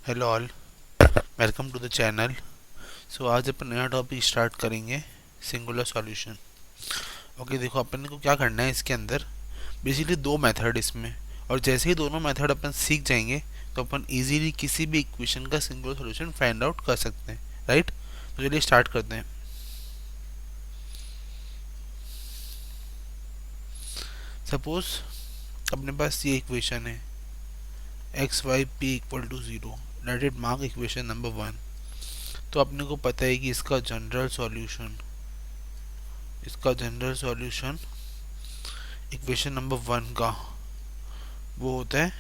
Hello all, welcome to the channel. So आज अपन नया टॉपिक स्टार्ट करेंगे, सिंगुलर सॉल्यूशन। ओके, देखो अपन को क्या करना है इसके अंदर। बेसिकली दो मेथड इसमें, और जैसे ही दोनों मेथड अपन सीख जाएंगे तो अपन इजीली किसी भी इक्वेशन का सिंगुलर सॉल्यूशन फाइंड आउट कर सकते हैं, राइट। तो चलिए स्टार्ट करते हैं। सपोज अपने पास ये इक्वेशन है x y p equal to zero, let it mark equation number 1। तो अपने को पता है कि इसका जनरल सॉल्यूशन इक्वेशन नंबर 1 का वो होता है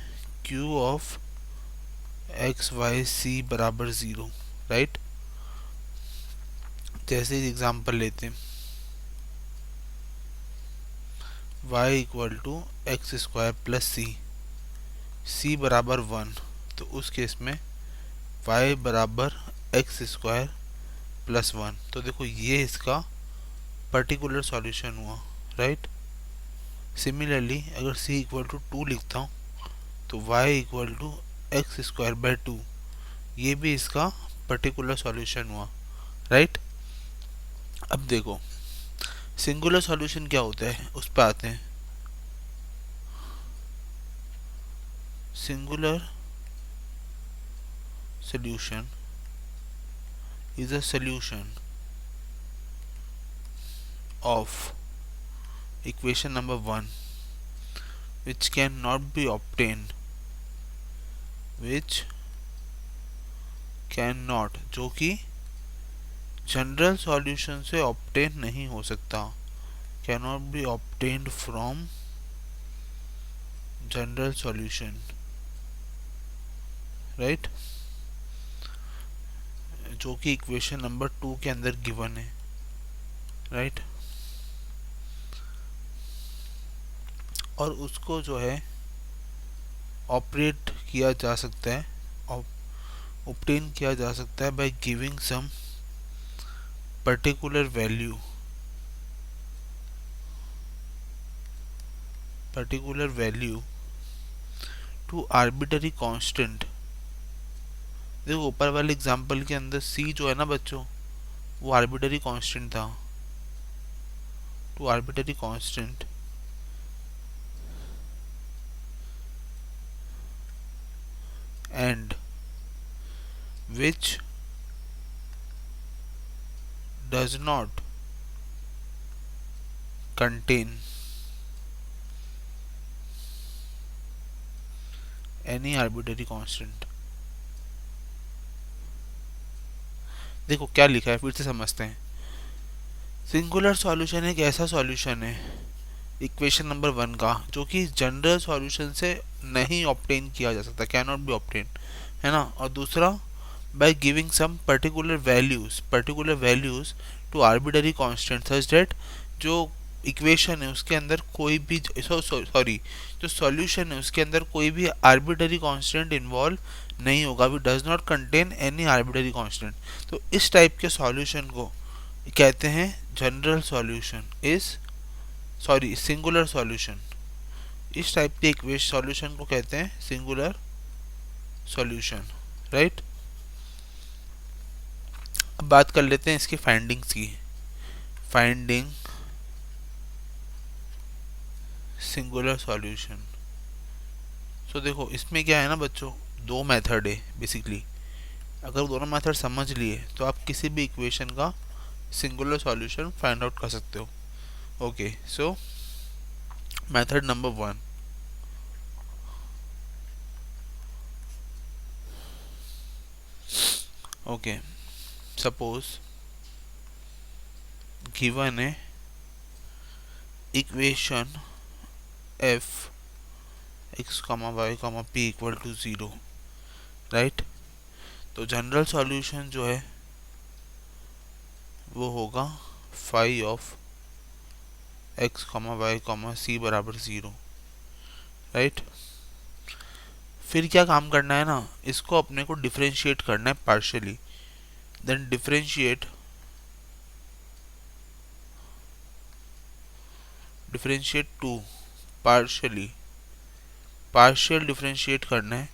Q of x y c बराबर ज़ीरो, राइट। जैसे एग्जांपल लेते हैं y equal to x square plus c बराबर 1। तो उस केस में y बराबर एक्स स्क्वायर प्लस 1। तो देखो ये इसका पर्टिकुलर सॉल्यूशन हुआ, राइट। सिमिलरली अगर c इक्वल टू 2 लिखता हूँ तो y equal to x square by 2, ये भी इसका पर्टिकुलर सॉल्यूशन हुआ, राइट। अब देखो सिंगुलर सॉल्यूशन क्या होता है, उस पर आते हैं। Singular solution is a solution of equation number 1 which cannot be obtained, which cannot, जो कि जनरल सॉल्यूशन से ऑब्टेन नहीं हो सकता, cannot be obtained from general solution, right. जो कि इक्वेशन नंबर 2 के अंदर गिवन है, राइट। और उसको जो है ऑपरेट किया जा सकता है, ऑब्टेन किया जा सकता है by giving some particular value to arbitrary constant. देखो ऊपर वाले एग्जांपल के अंदर c जो है ना बच्चों, वो आर्बिटरी कांस्टेंट था। Two arbitrary constant and which does not contain any arbitrary constant। देखो क्या लिखा है, फिर से समझते हैं। सिंगुलर सॉल्यूशन एक ऐसा सॉल्यूशन है इक्वेशन नंबर 1 का जो कि जनरल सॉल्यूशन से नहीं ऑब्टेन किया जा सकता, कैन नॉट बी ऑब्टेन, है ना। और दूसरा by giving some particular values to arbitrary constant such that जो इक्वेशन है उसके अंदर कोई भी सॉरी जो सॉल्यूशन है उसके अंदर कोई भी आर्बिटरी कांस्टेंट इन्वॉल्व नहीं होगा, we does not contain any arbitrary constant. तो इस टाइप के सॉल्यूशन को कहते हैं general solution is sorry singular solution. इस टाइप के इक्वेशन सॉल्यूशन को कहते हैं सिंगुलर सॉल्यूशन, राइट। अब बात कर लेते हैं इसकी फाइंडिंग्स की। Finding singular solution. सो देखो इसमें क्या है ना बच्चों, दो मेथड है बेसिकली। अगर दोनों मेथड समझ लिए तो आप किसी भी इक्वेशन का सिंगुलर सॉल्यूशन फाइंड आउट कर सकते हो। Okay, so method number 1। Okay, suppose given है equation f x comma y comma p equal to 0, right. तो जनरल सॉल्यूशन जो है वो होगा phi of x comma y comma c बराबर 0, राइट। फिर क्या काम करना है ना, इसको अपने को डिफरेंशिएट करना है partially. Then differentiate to partial differentiate करना है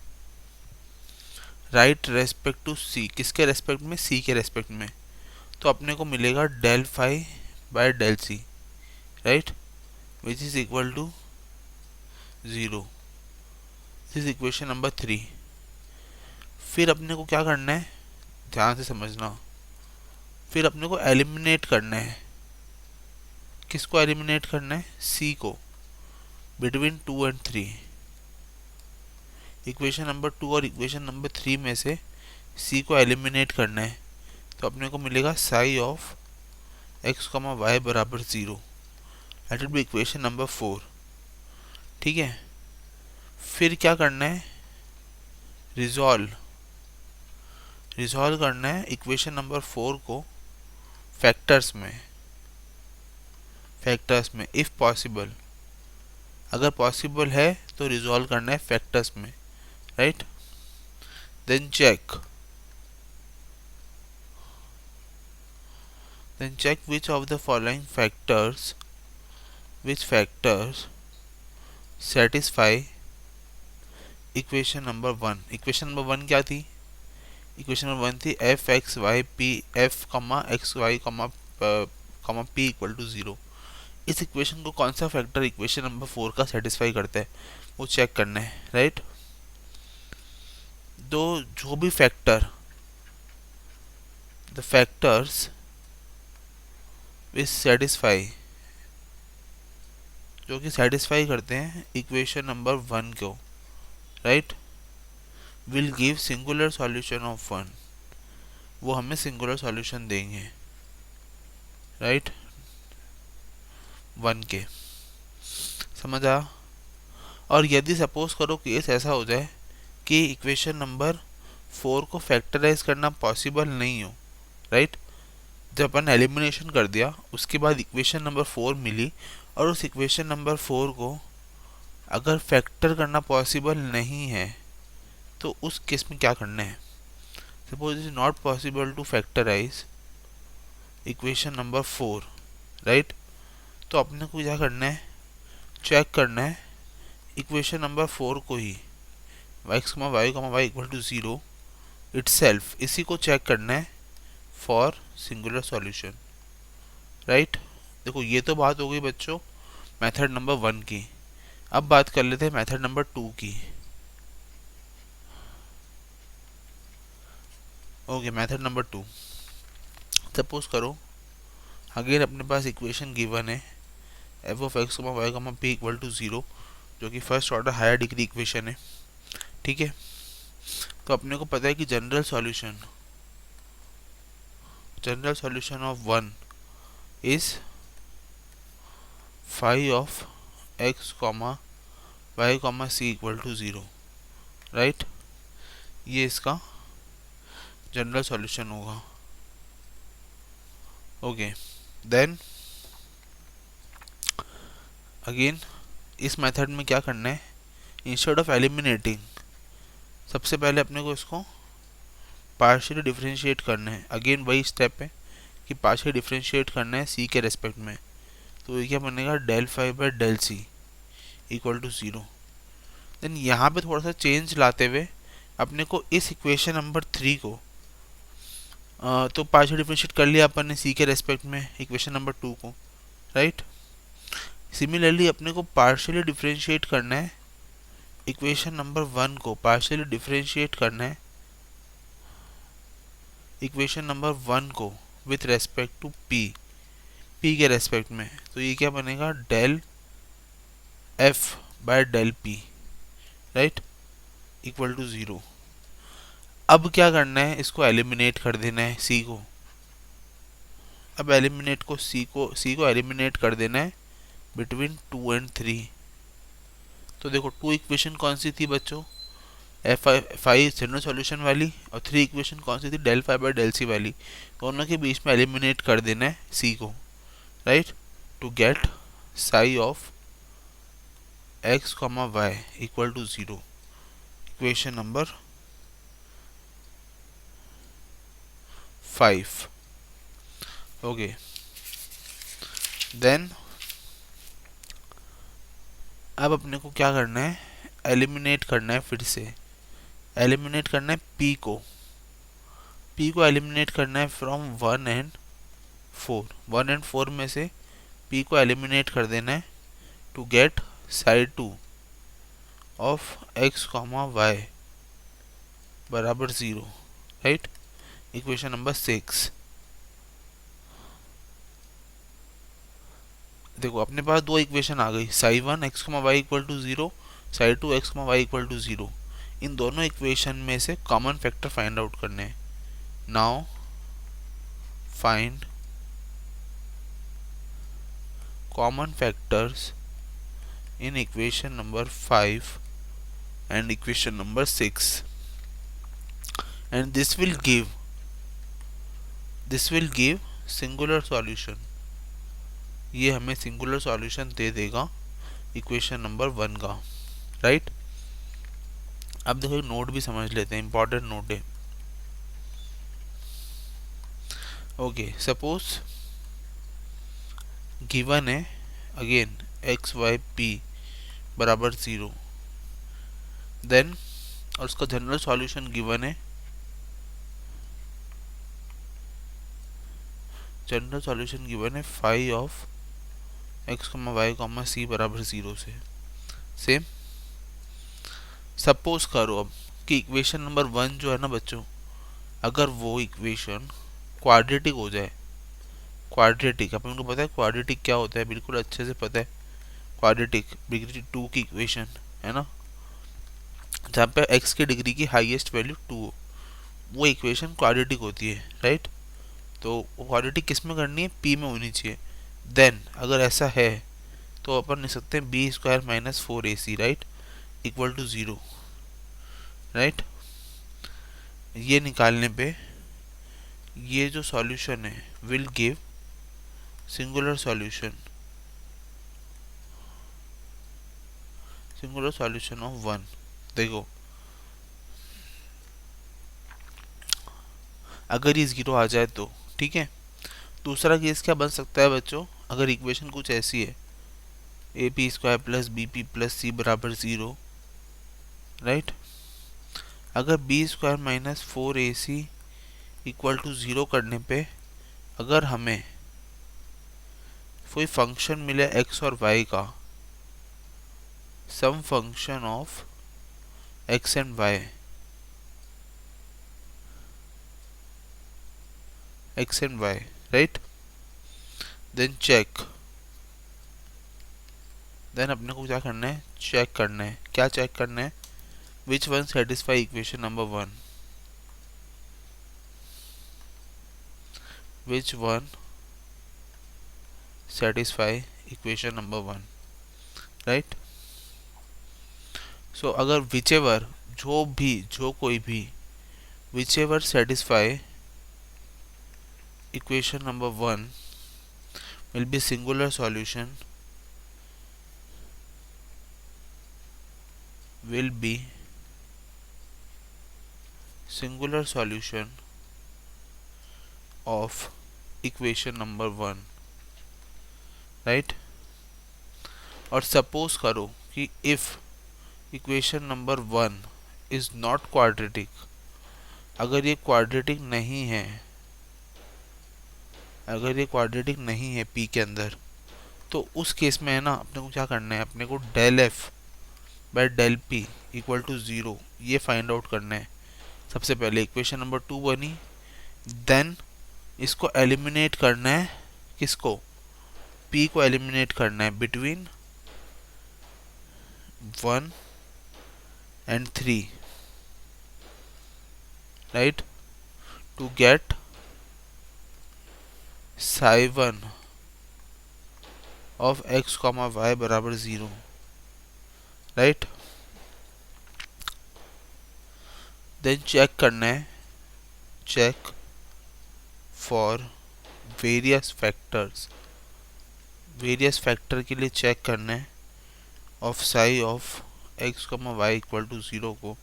राइट रेस्पेक्ट टू सी, किसके रेस्पेक्ट में, सी के रेस्पेक्ट में, तो अपने को मिलेगा del phi by del c, right, which is equal to 0। This is equation number 3। फिर अपने को क्या करना है, ध्यान से समझना, फिर अपने को एलिमिनेट करना है, किसको एलिमिनेट करना है, सी को, बिटवीन 2 एंड 3। इक्वेशन नंबर 2 और इक्वेशन नंबर 3 में से सी को एलिमिनेट करना है, तो अपने को मिलेगा psi of x comma y बराबर 0। That will be equation number 4। ठीक है, फिर क्या करना है, रिजॉल्व करना है इक्वेशन नंबर 4 को फैक्टर्स में इफ पॉसिबल, अगर पॉसिबल है तो रिजॉल्व करना है फैक्टर्स में, right. Then check which of the following factors satisfy equation number 1। Equation number 1 क्या थी, इक्वेशन नंबर 1 थी f x y p f comma x y comma p equal to 0। इस इक्वेशन को कौन सा फैक्टर इक्वेशन नंबर 4 का satisfy करता है वो चेक करना है, राइट। दो जो भी द फैक्टर्स विच सेटिस्फाई, जो कि सेटिस्फाई करते हैं इक्वेशन नंबर 1 को, right, will give singular solution of 1, वो हमें सिंगुलर सॉल्यूशन देंगे, राइट, 1 के, समझ आया। और यदि सपोज करो केस ऐसा हो जाए कि इक्वेशन नंबर 4 को फैक्टराइज करना पॉसिबल नहीं हो, राइट, जब अपन एलिमिनेशन कर दिया उसके बाद इक्वेशन नंबर 4 मिली और उस इक्वेशन नंबर 4 को अगर फैक्टर करना पॉसिबल नहीं है तो उस केस में क्या करना है, suppose it is not possible to factorize equation number 4, right, तो अपने को क्या करना है, चेक करना है इक्वेशन नंबर 4 को ही, x Y equal to 0 itself, इसी को चेक करना है फॉर सिंगुलर सॉल्यूशन, राइट। देखो ये तो बात हो गई बच्चों मेथड नंबर 1 की। अब बात कर लेते हैं मेथड नंबर 2 की। ओके, मेथड नंबर 2, सपोज करो अगेन अपने पास इक्वेशन गिवन है f of x y p equal to 0, जो कि first order higher degree equation है, ठीक है। तो अपने को पता है कि general solution of 1 is phi of x y c equal to 0, right, ये इसका जनरल सॉल्यूशन होगा। ओके, देन अगेन इस मेथड में क्या करना है, इंस्टेड ऑफ एलिमिनेटिंग सबसे पहले अपने को इसको पार्शियली डिफरेंशिएट करना है। अगेन वही स्टेप है कि पार्शियली डिफरेंशिएट करना है सी के रेस्पेक्ट में, तो ये क्या बनेगा, del phi by del c equal to 0। Then यहाँ पे थोड़ा सा चेंज लाते हुए अपने को इस इक्वेशन नंबर 3 को तो पार्शियल डिफरेंशिएट कर लिया अपन ने सी के रेस्पेक्ट में इक्वेशन नंबर 2 को, राइट। सिमिलरली अपने को पार्शियली डिफरेंशिएट करना है इक्वेशन नंबर 1 को, पार्शियली डिफरेंशिएट करना है इक्वेशन नंबर 1 को विथ रेस्पेक्ट टू पी के रेस्पेक्ट में, तो ये क्या बनेगा, del f by del p, right, equal to 0। अब क्या करना है, इसको एलिमिनेट कर देना है सी को। अब सी को एलिमिनेट कर देना है बिटवीन 2 एंड 3। तो देखो 2 इक्वेशन कौन सी थी बच्चों, एफ फाई जनरल सॉल्यूशन वाली, और 3 इक्वेशन कौन सी थी, del phi by del c वाली। दोनों के बीच में एलिमिनेट कर देना है सी को, right, to get psi of x Y equal to 0, equation number 5। Okay, then अब अपने को क्या करना है, एलिमिनेट करना है फिर से एलिमिनेट करना है पी को एलिमिनेट करना है फ्रॉम 1 में से पी को एलिमिनेट कर देना है to get psi 2 of x comma y बराबर 0, राइट। Equation number 6। देखो अपने पास दो इक्वेशन आ गई, psi 1 x comma y equal to 0, psi 2 x comma y equal to 0। इन दोनों इक्वेशन में से कॉमन फैक्टर फाइंड आउट करने हैं। Now find common factors in equation number 5 and equation number 6, and this will give singular solution। ये हमें singular solution दे देगा equation number 1 का, राइट। अब देखो नोट भी समझ लेते हैं, इंपॉर्टेंट नोट है। ओके, सपोज गिवन है अगेन एक्स वाई पी बराबर 0, देन और उसका जनरल सॉल्यूशन गिवन है, जनरल सॉल्यूशन गिवन है phi of x comma y comma c बराबर 0 से। सेम सपोज करो अब कि इक्वेशन नंबर 1 जो है ना बच्चों, अगर वो इक्वेशन क्वाड्रेटिक हो जाए, क्वाड्रेटिक अपन को पता है क्वाड्रेटिक क्या होता है, बिल्कुल अच्छे से पता है। क्वाड्रेटिक डिग्री 2 की इक्वेशन है ना, जहाँ पे x की डिग्री की हाईएस्ट वैल्यू 2 हो, वो इक्वेशन क्वाड्रेटिक होती है, राइट। तो क्वाड्रेटिक किस में करनी है, p में होनी चाहिए। देन अगर ऐसा है तो अपन लिख सकते हैं b square minus 4ac, right, equal to 0, right. ये निकालने पे ये जो सॉल्यूशन है will give singular solution of 1। देखो अगर ये 0 आ जाए तो ठीक है। दूसरा केस क्या बन सकता है बच्चों, अगर इक्वेशन कुछ ऐसी है a p square plus b p plus c बराबर 0, राइट। अगर b square minus 4ac equal to 0 करने पे अगर हमें कोई फंक्शन मिले x और y का, some function of x and y, right, then then अपने को क्या करना है, चेक करना है। क्या चेक करना है, which one satisfy equation number 1, which one satisfy equation number 1, right. So अगर विचेवर जो कोई भी whichever satisfy equation number 1 will be singular solution of equation number 1, right. और सपोज करो कि if equation number 1 is not quadratic, अगर ये quadratic नहीं है पी के अंदर, तो उस केस में है ना अपने को क्या करना है, अपने को del f by del p equal to 0 ये फाइंड आउट करना है। सबसे पहले इक्वेशन नंबर 2 बनी, देन इसको एलिमिनेट करना है, किसको, p को एलिमिनेट करना है between 1 and 3, right, to get psi 1 of x comma y बराबर 0, राइट। देन चेक करना है, चेक फॉर वेरियस फैक्टर के लिए चेक करना है of psi of x comma y equal to 0 को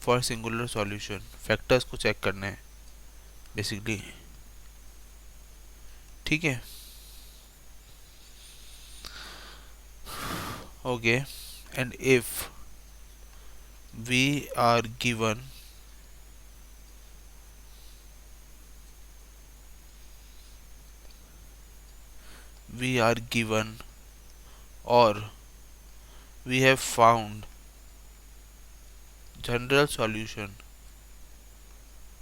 फॉर सिंगुलर सॉल्यूशन। फैक्टर्स को चेक करना है बेसिकली, ठीक है। Okay, and if we are given we are given or we have found general solution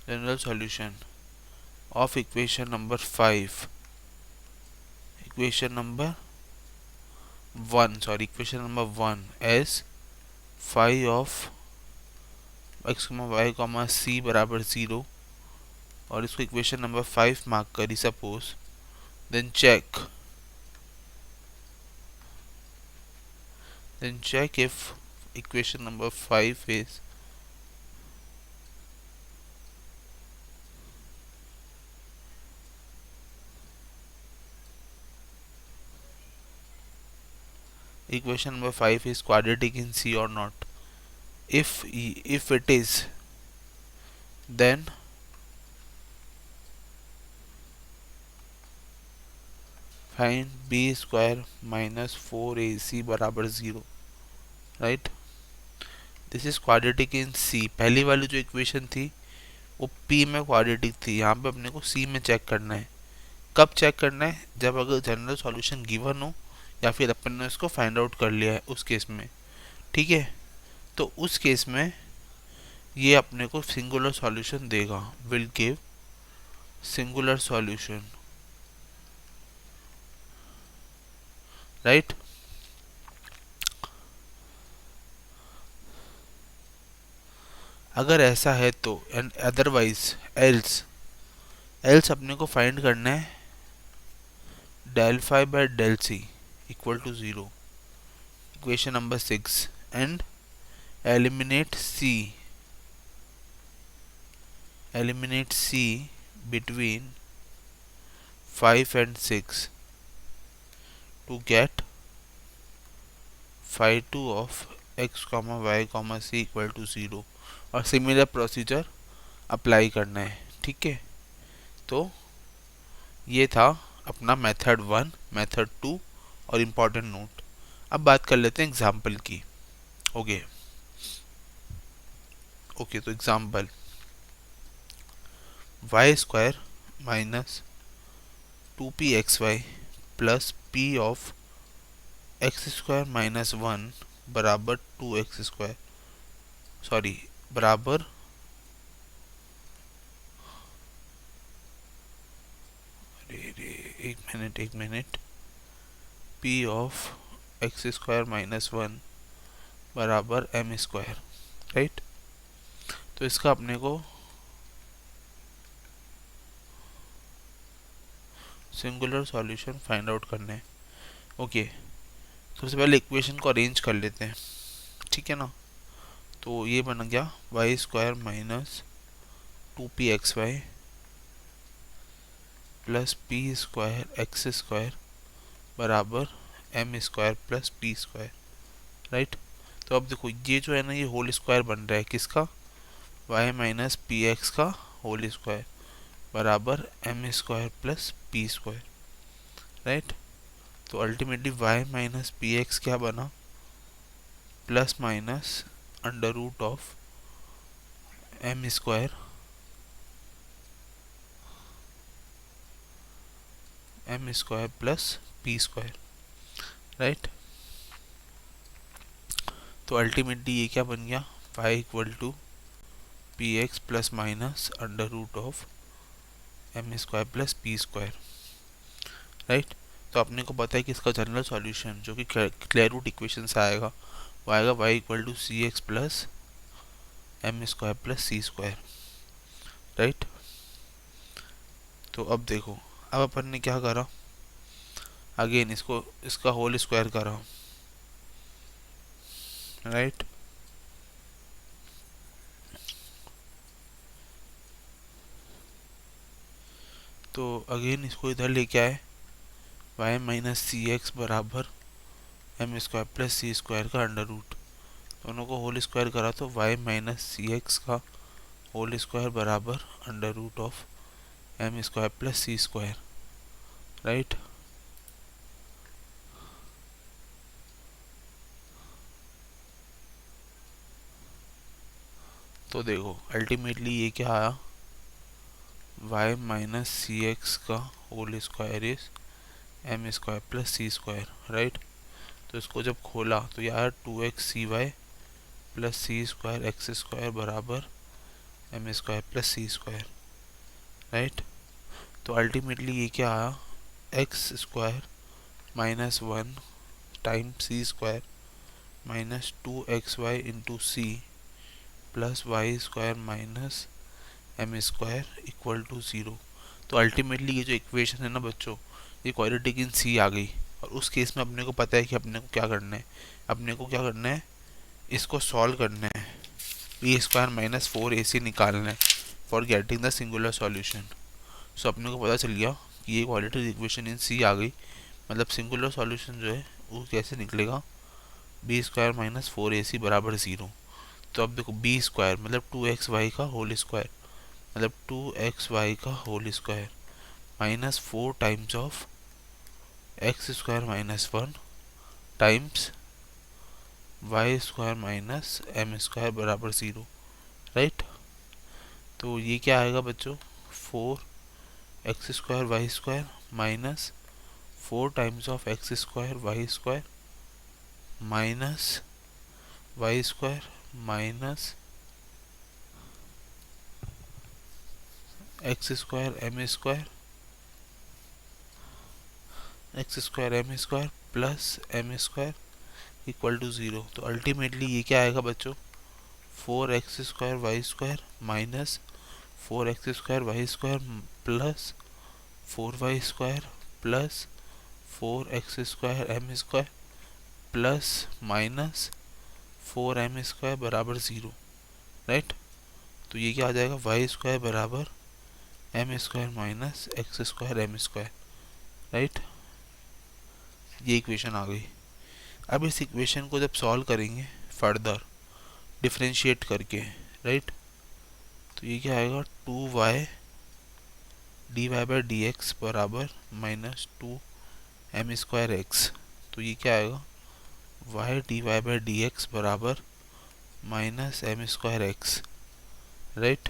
general solution of equation number 5 equation number 1 sorry equation number 1 as phi of x, y, c बराबर 0 और इसको equation number 5 mark करी suppose then check if equation number 5 is equation number 5 is quadratic in C or not. If it is, then find b square minus 4ac बराबर 0 right. This is quadratic in C. पहली वाली जो equation थी वो P में quadratic थी. यहाँ पे अपने को C में चेक करना है. कब चेक करना है? जब अगर जनरल सॉल्यूशन गिवन हो या फिर अपन ने इसको फाइंड आउट कर लिया है उस केस में. ठीक है, तो उस केस में ये अपने को सिंगुलर सॉल्यूशन देगा. Will give singular solution right. अगर ऐसा है तो एंड अदरवाइज एल्स अपने को फाइंड करना है del phi by del c equal to 0. Equation number 6 and eliminate C between 5 and 6 to get phi 2 of x, y, c equal to 0 और similar procedure apply करना है. ठीक है, तो ये था अपना मेथड 1, मेथड 2 और इम्पोर्टेंट नोट. अब बात कर लेते हैं एग्जाम्पल की. ओके तो example y square minus 2pxy plus p of x square minus 1 बराबर 2x स्क्वायर सॉरी बराबर एक minute p of x square minus 1 बराबर m स्क्वायर राइट. तो इसका अपने को सिंगुलर सॉल्यूशन फाइंड आउट करना है. ओके, सबसे पहले इक्वेशन को अरेंज कर लेते हैं. ठीक है ना. तो ये बन गया y square minus 2pxy plus p square x square बराबर m square plus p square right. तो अब देखो ये जो है ना ये होल स्क्वायर बन रहा है किसका? y माइनस पी एक्स का होल स्क्वायर बराबर m square plus p square right. तो ultimately y minus p x क्या बना? Plus minus under root of m square plus p square right. तो अल्टीमेटली ये क्या बन गया? y equal to p x plus minus under root of m square plus p square right. तो अपने को पता है कि इसका जनरल सॉल्यूशन जो कि क्लियर रूट इक्वेशन से आएगा वो आएगा y equal to c x plus m square plus c square right. तो अब देखो, अब अपन ने क्या करा? अगेन इसका होल स्क्वायर करा राइट. तो अगेन इसको इधर लेके आए y माइनस सी एक्स बराबर m square plus c square का अंडर रूट. दोनों को होल स्क्वायर करा तो y माइनस सी एक्स का होल स्क्वायर बराबर under root of m square plus c square right. तो देखो अल्टीमेटली ये क्या आया, y माइनस सी एक्स का whole square is m square plus c square, right. तो इसको जब खोला तो ये आया 2x cy plus c square x square बराबर m square plus c square, right. तो अल्टीमेटली ये क्या आया, x square minus 1 time c square minus 2xy into c plus y square minus m square equal to 0। तो ultimately ये जो equation है ना बच्चों, ये क्वाड्रेटिक इन सी आ गई। और उस केस में अपने को पता है कि अपने को क्या करना है, अपने को क्या करना है, इसको सॉल्व करना है, बी स्क्वायर माइनस 4ac निकालना है for getting the singular solution. So अपने को पता चल गया कि ये क्वाड्रेटिक इक्वेशन इन सी आ गई, मतलब सिंगुलर सॉल्यूशन जो है वो कैसे निकलेगा, बी स्क्वायर माइनस 4ac बराबर 0। तो अब देखो बी स्क्वायर मतलब 2xy का होल स्क्वायर, मतलब 2xy का whole square minus 4 times of x square minus 1 times y square minus m square बराबर 0, राइट। तो ये क्या आएगा बच्चों, 4 x square y square minus 4 times of x square y square minus y square minus x square m square x square m square plus m square equal to 0। तो ultimately ये क्या आएगा बच्चों, 4x square y square minus 4x square y square plus 4y square plus 4x square m square plus minus 4m square बराबर 0, right. तो ये क्या आ जाएगा, वाई स्क्वायर बराबर m square minus x square m square, right. ये equation आ गई। अब इस इक्वेशन को जब सॉल्व करेंगे फर्दर डिफरेंशिएट करके, राइट, तो ये क्या आएगा, 2y d y by d x बराबर माइनस 2m स्क्वायर एक्स। तो ये क्या आएगा, y d y by d x बराबर minus m square x, right.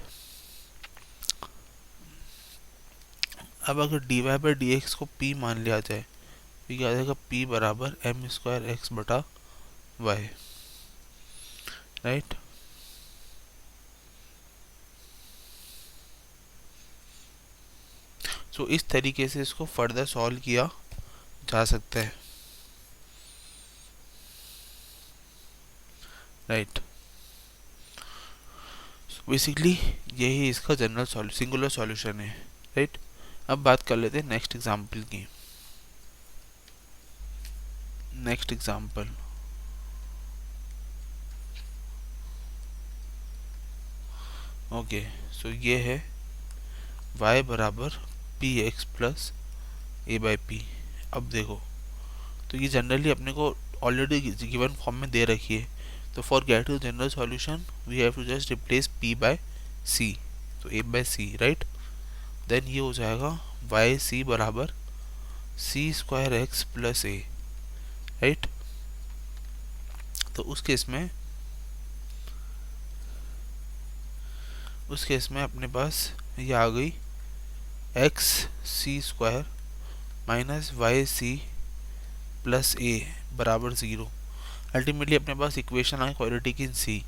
अब अगर d y by d x को p मान लिया जाए तो क्या आ जाएगा, p बराबर एम स्क्वायर एक्स बटा y, राइट। तो इस तरीके से इसको फर्दर सॉल्व किया जा सकता है, राइट। बेसिकली यही इसका जनरल सिंगुलर सॉल्यूशन है, राइट। अब बात कर लेते हैं नेक्स्ट एग्जांपल की। Next example, okay. सो ये है y बराबर p x plus a by p. अब देखो तो ये जनरली अपने को ऑलरेडी गिवन फॉर्म में दे रखी है, तो for getting general solution we have to just replace p by c, तो a by c, right. Then ये हो जाएगा वाई सी बराबर c square x plus a, right. तो उस केस में अपने पास ये आ गई x c square minus y c plus a बराबर 0। अल्टीमेटली अपने पास इक्वेशन आई क्वाड्रेटिक इन सी,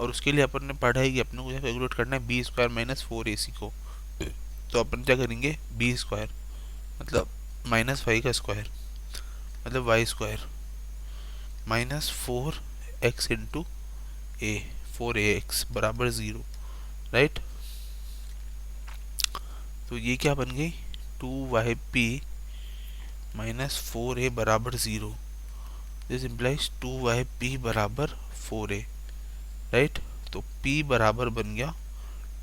और उसके लिए अपन ने पढ़ा है कि अपने को कैलकुलेट करना है बी स्क्वायर माइनस 4ac को। तो अपन क्या करेंगे, बी स्क्वायर मतलब माइनस वाई का स्क्वायर मतलब y square minus 4x into a 4ax बराबर 0, राइट। तो ये क्या बन गई, 2yp माइनस 4a बराबर 0। दिस इम्प्लाइज 2yp बराबर 4a, राइट। तो p बराबर बन गया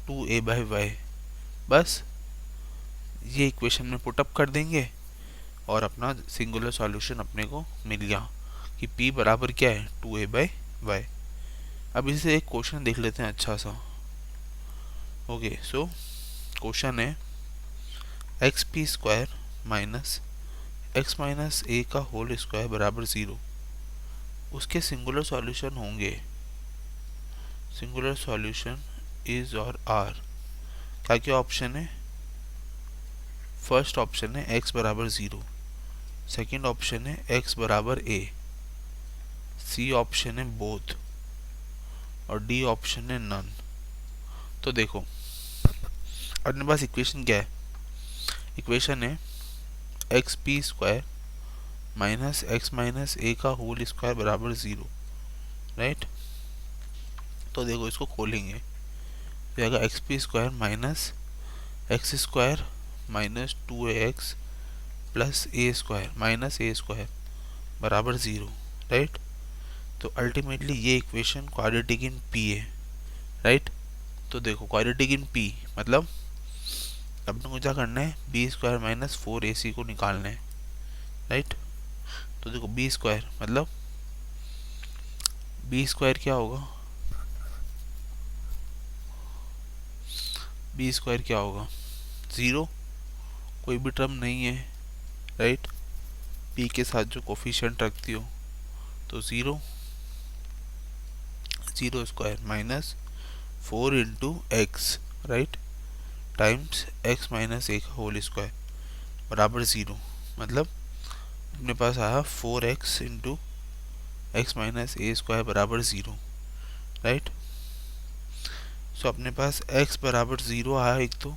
2a बाई वाई। बस ये इक्वेशन में पुटअप कर देंगे और अपना सिंगुलर सॉल्यूशन अपने को मिल गया कि p बराबर क्या है, 2a बाई वाई। अब इसे एक क्वेश्चन देख लेते हैं अच्छा सा। ओके, सो क्वेश्चन है x p square minus x minus a का होल स्क्वायर बराबर 0। उसके सिंगुलर सॉल्यूशन होंगे, सिंगुलर सॉल्यूशन इज और आर। क्या क्या ऑप्शन है? फर्स्ट ऑप्शन है x बराबर 0, सेकेंड ऑप्शन है x बराबर a, सी ऑप्शन है बोथ और डी ऑप्शन है नन। तो देखो अपने पास इक्वेशन क्या है? इक्वेशन है x p square minus x minus a का होल स्क्वायर बराबर 0, राइट। तो देखो इसको खोलेंगे तो आएगा x p square minus x square minus 2ax plus a square minus a square बराबर 0, राइट। तो अल्टीमेटली ये इक्वेशन क्वाड्रेटिक इन पी है, राइट। तो देखो क्वाड्रेटिक इन पी मतलब अपने को क्या करना है? बी स्क्वायर माइनस 4ac को निकालना है, राइट। तो देखो बी स्क्वायर मतलब बी स्क्वायर क्या होगा? बी स्क्वायर क्या होगा? 0, कोई भी टर्म नहीं है, राइट। पी के साथ जो कोफिशिएंट रखती हो तो 0 square minus 4 into x, right, times x minus a का होल स्क्वायर बराबर 0। मतलब अपने पास आया 4x into x minus a square बराबर 0, राइट। सो अपने पास x बराबर 0 आया एक तो,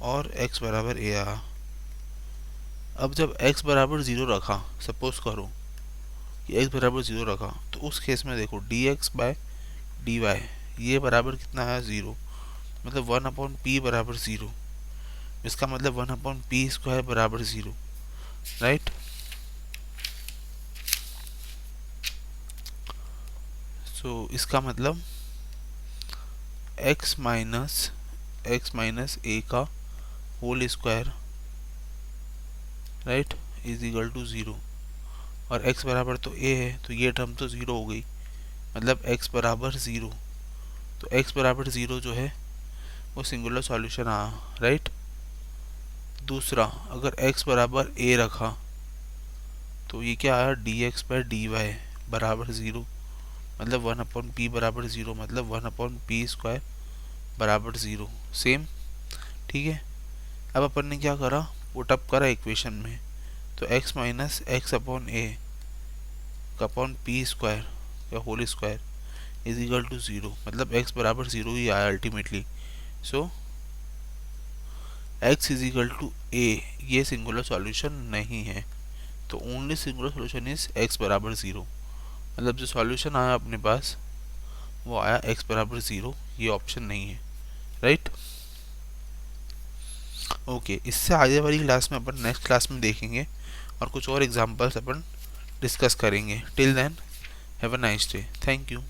और x बराबर a आया। अब जब x बराबर 0 रखा, सपोज करो कि x बराबर 0 रखा, तो उस केस में देखो dx बाय dy ये बराबर कितना आया? 0। मतलब 1/p बराबर 0, इसका मतलब 1/p स्क्वायर बराबर 0, राइट। सो इसका मतलब x माइनस a का whole square, right, is equal to 0। और x बराबर तो a है तो ये टर्म तो 0 हो गई, मतलब x बराबर 0। तो x बराबर 0 जो है वो सिंगुलर सॉल्यूशन आया, राइट। दूसरा अगर x बराबर a रखा तो ये क्या आया? dx बाय dy बराबर 0, मतलब 1/p बराबर 0, मतलब 1/p स्क्वायर बराबर 0, सेम, ठीक है। अब अपन ने क्या करा? पुटअप करा इक्वेशन में, तो x minus x upon a upon p square या whole square is equal to 0, मतलब x बराबर 0 ही आया ultimately. So x is equal to a ये सिंगुलर सॉल्यूशन नहीं है, तो only singular solution is x बराबर 0। मतलब जो सॉल्यूशन आया अपने पास वो आया x बराबर 0, ये ऑप्शन नहीं है, राइट। ओके, इससे आगे वाली क्लास में अपन नेक्स्ट क्लास में देखेंगे और कुछ और एग्जांपल्स अपन डिस्कस करेंगे। Till then have a nice day, thank you.